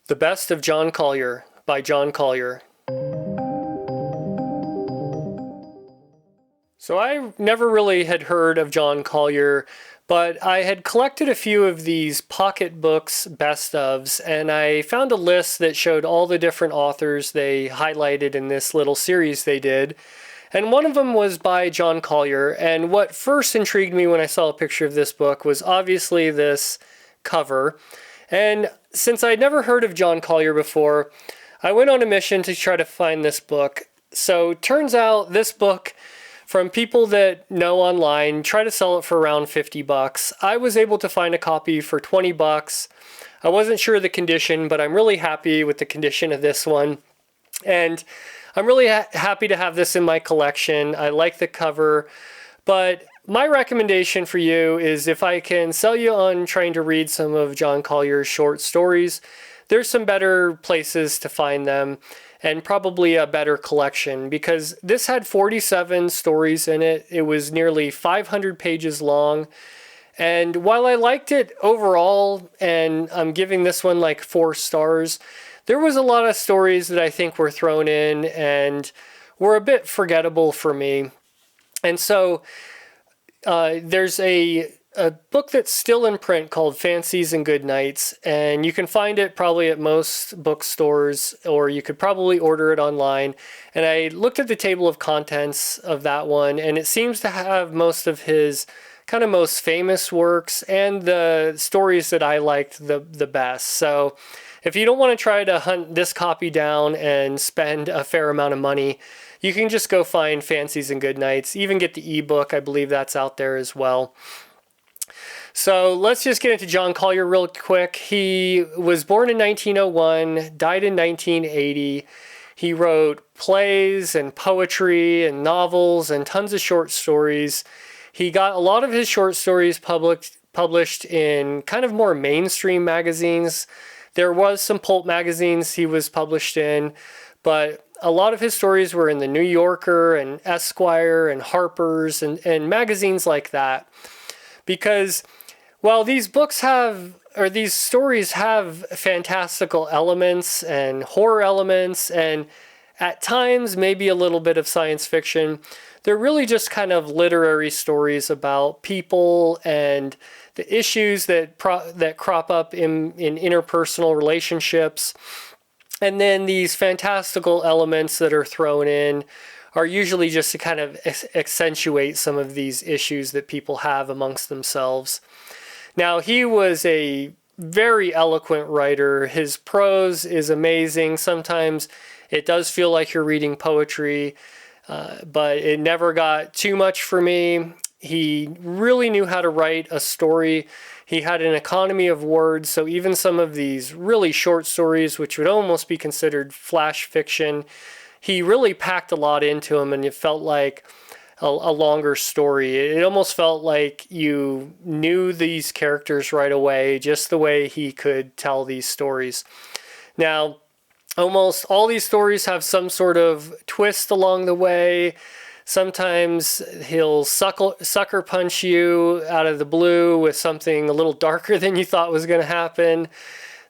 The Best of John Collier by John Collier. So I never really had heard of John Collier, but I had collected a few of these pocket books best ofs, and I found a list that showed all the different authors they highlighted in this little series they did. And one of them was by John Collier, and what first intrigued me when I saw a picture of this book was obviously this cover. And since I'd never heard of John Collier before, I went on a mission to try to find this book. So turns out this book, from people that know online, try to sell it for around $50. I was able to find a copy for $20. I wasn't sure of the condition, but I'm really happy with the condition of this one. And I'm really happy to have this in my collection. I like the cover, but my recommendation for you is if I can sell you on trying to read some of John Collier's short stories, there's some better places to find them and probably a better collection, because this had 47 stories in it. It was nearly 500 pages long. And while I liked it overall, and I'm giving this one like 4 stars, there was a lot of stories that I think were thrown in and were a bit forgettable for me. And so there's a book that's still in print called Fancies and Good Nights, and you can find it probably at most bookstores, or you could probably order it online. And I looked at the table of contents of that one, and it seems to have most of his kind of most famous works and the stories that I liked the best. So if you don't want to try to hunt this copy down and spend a fair amount of money, you can just go find Fancies and Good Nights. Even get the ebook. I believe that's out there as well. So let's just get into John Collier real quick. He was born in 1901, died in 1980. He wrote plays and poetry and novels and tons of short stories. He got a lot of his short stories published in kind of more mainstream magazines. There was some pulp magazines he was published in, but a lot of his stories were in the New Yorker and Esquire and Harper's and magazines like that. Because while these books have, or these stories have fantastical elements and horror elements and at times maybe a little bit of science fiction, they're really just kind of literary stories about people and the issues that crop up in interpersonal relationships. And then these fantastical elements that are thrown in are usually just to kind of accentuate some of these issues that people have amongst themselves. Now, he was a very eloquent writer. His prose is amazing. Sometimes it does feel like you're reading poetry, but it never got too much for me. He really knew how to write a story. He had an economy of words, so even some of these really short stories, which would almost be considered flash fiction, he really packed a lot into them, and it felt like a longer story. It almost felt like you knew these characters right away, just the way he could tell these stories. Now, almost all these stories have some sort of twist along the way. Sometimes he'll sucker punch you out of the blue with something a little darker than you thought was going to happen.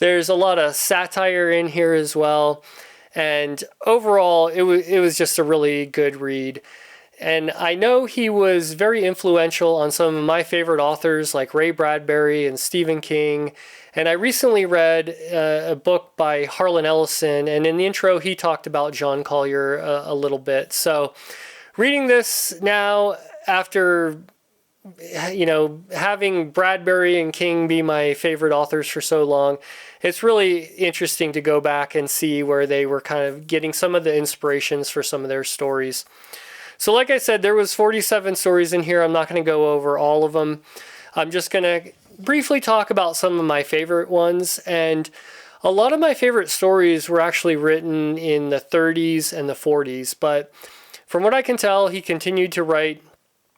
There's a lot of satire in here as well. And overall, it was just a really good read. And I know he was very influential on some of my favorite authors like Ray Bradbury and Stephen King. And I recently read a book by Harlan Ellison, and in the intro he talked about John Collier a little bit. So reading this now after, having Bradbury and King be my favorite authors for so long, it's really interesting to go back and see where they were kind of getting some of the inspirations for some of their stories. So like I said, there was 47 stories in here. I'm not going to go over all of them. I'm just going to briefly talk about some of my favorite ones. And a lot of my favorite stories were actually written in the 30s and the 40s. But from what I can tell, he continued to write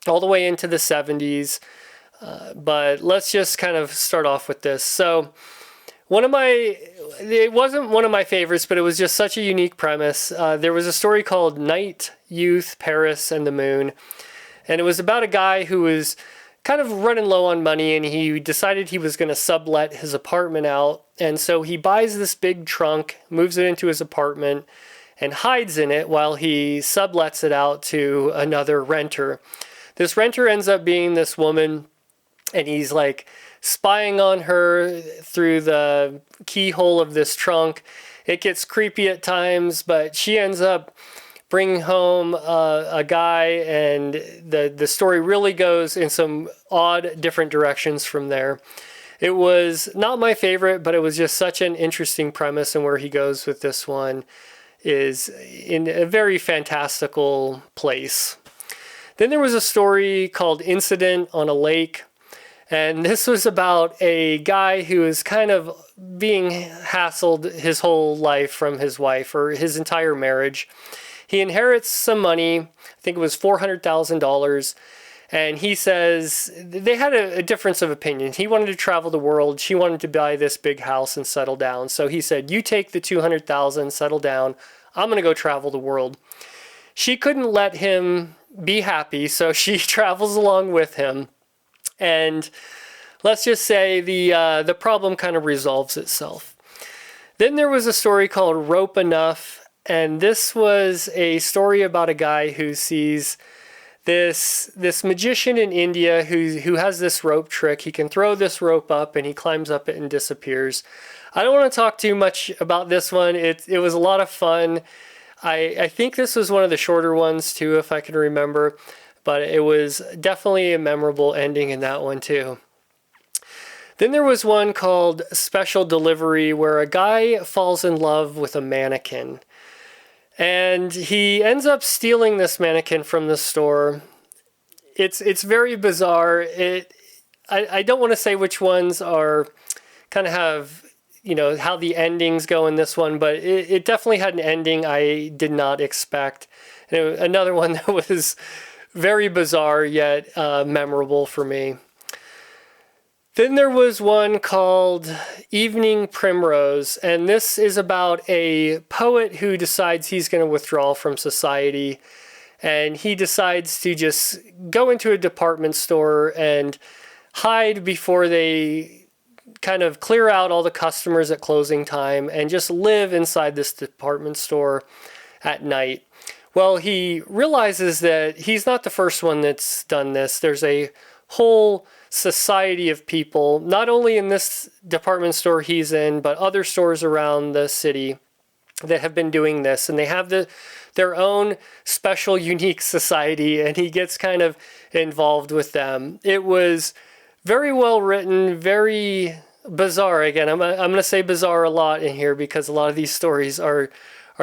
all the way into the 70s. But let's just kind of start off with this. So it wasn't one of my favorites, but it was just such a unique premise. There was a story called Night, Youth, Paris, and the Moon. And it was about a guy who was kind of running low on money, and he decided he was going to sublet his apartment out. And so he buys this big trunk, moves it into his apartment, and hides in it while he sublets it out to another renter. This renter ends up being this woman, and he's like spying on her through the keyhole of this trunk. It gets creepy at times, but she ends up bringing home a guy, and the story really goes in some odd different directions from there. It was not my favorite, but it was just such an interesting premise, and where he goes with this one is in a very fantastical place. Then there was a story called Incident on a Lake, and this was about a guy who is kind of being hassled his whole life from his wife, or his entire marriage. He inherits some money, I think it was $400,000, and he says they had a difference of opinion. He wanted to travel the world, she wanted to buy this big house and settle down. So he said, you take the $200,000, settle down, I'm going to go travel the world. She couldn't let him be happy, so she travels along with him. And let's just say the problem kind of resolves itself. Then there was a story called Rope Enough, and this was a story about a guy who sees this magician in India who has this rope trick. He can throw this rope up, and he climbs up it and disappears. I don't want to talk too much about this one. It was a lot of fun. I think this was one of the shorter ones too, if I can remember, but it was definitely a memorable ending in that one too. Then there was one called Special Delivery, where a guy falls in love with a mannequin. And he ends up stealing this mannequin from the store. It's very bizarre. I don't want to say which ones are kind of have, how the endings go in this one, but it definitely had an ending I did not expect. And another one that was very bizarre yet memorable for me. Then there was one called Evening Primrose, and this is about a poet who decides he's going to withdraw from society, and he decides to just go into a department store and hide before they kind of clear out all the customers at closing time, and just live inside this department store at night. Well, he realizes that he's not the first one that's done this. There's a whole society of people, not only in this department store he's in, but other stores around the city that have been doing this, and they have their own special, unique society, and he gets kind of involved with them. It was very well written, very bizarre. Again, I'm going to say bizarre a lot in here because a lot of these stories are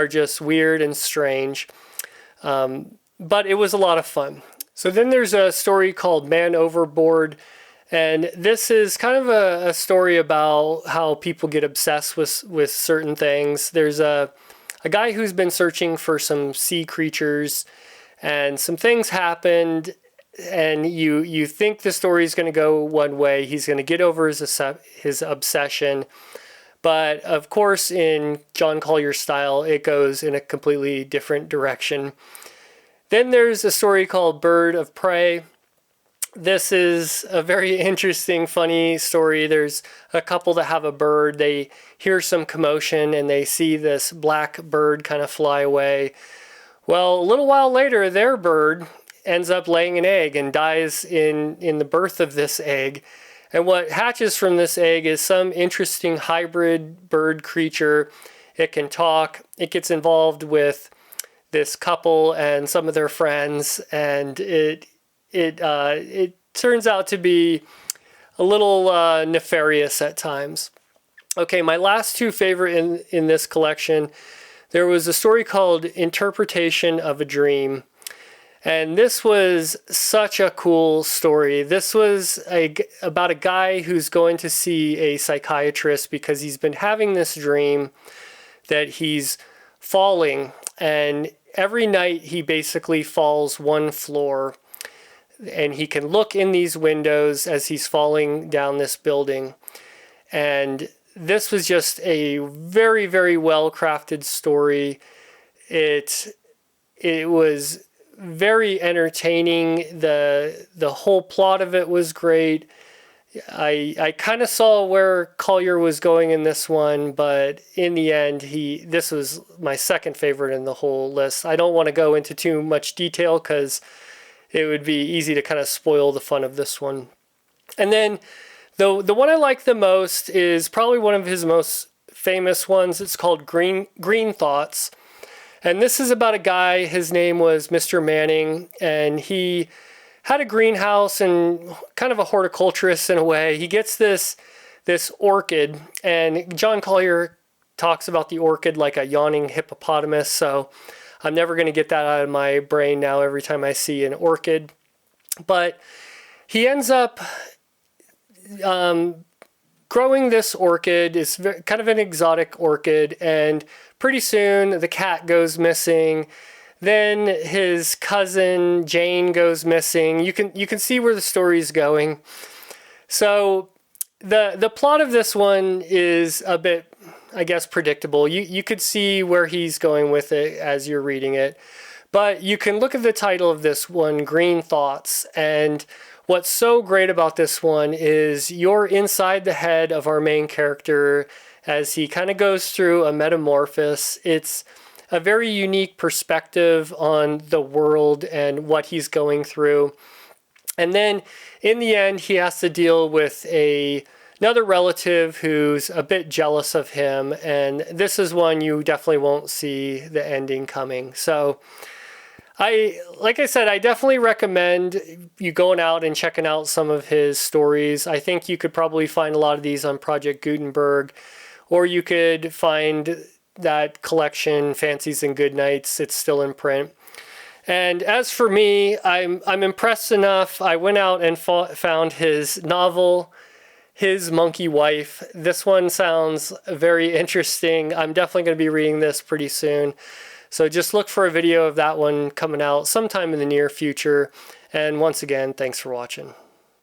just weird and strange, but it was a lot of fun. So then there's a story called Man Overboard, and this is kind of a story about how people get obsessed with certain things. There's a guy who's been searching for some sea creatures, and some things happened, and you think the story is going to go one way. He's going to get over his obsession, but of course in John Collier style, it goes in a completely different direction. Then there's a story called Bird of Prey. This is a very interesting, funny story. There's a couple that have a bird. They hear some commotion and they see this black bird kind of fly away. Well, a little while later, their bird ends up laying an egg and dies in the birth of this egg. And what hatches from this egg is some interesting hybrid bird creature. It can talk. It gets involved with this couple and some of their friends, and it turns out to be a little nefarious at times. Okay, my last two favorite in this collection, there was a story called Interpretation of a Dream, and this was such a cool story. This was about a guy who's going to see a psychiatrist because he's been having this dream that he's falling, and every night he basically falls one floor, and he can look in these windows as he's falling down this building. And this was just a very, very well crafted story. It was very entertaining. The whole plot of it was great. I kind of saw where Collier was going in this one, but in the end, this was my second favorite in the whole list. I don't want to go into too much detail because it would be easy to kind of spoil the fun of this one. And then the one I like the most is probably one of his most famous ones. It's called Green Thoughts. And this is about a guy, his name was Mr. Manning, and he had a greenhouse and kind of a horticulturist in a way. He gets this orchid, and John Collier talks about the orchid like a yawning hippopotamus, so I'm never going to get that out of my brain now every time I see an orchid. But he ends up growing this orchid. It's kind of an exotic orchid, and pretty soon the cat goes missing. Then his cousin Jane goes missing. You can see where the story's going. So the plot of this one is a bit, I guess, predictable. You could see where he's going with it as you're reading it. But you can look at the title of this one, Green Thoughts, and what's so great about this one is you're inside the head of our main character as he kind of goes through a metamorphosis. It's a very unique perspective on the world and what he's going through. And then in the end, he has to deal with another relative who's a bit jealous of him. And this is one you definitely won't see the ending coming. So like I said, I definitely recommend you going out and checking out some of his stories. I think you could probably find a lot of these on Project Gutenberg, or you could find that collection, Fancies and Goodnights. It's still in print. And as for me, I'm impressed enough. I went out and found his novel, His Monkey Wife. This one sounds very interesting. I'm definitely going to be reading this pretty soon. So just look for a video of that one coming out sometime in the near future. And once again, thanks for watching.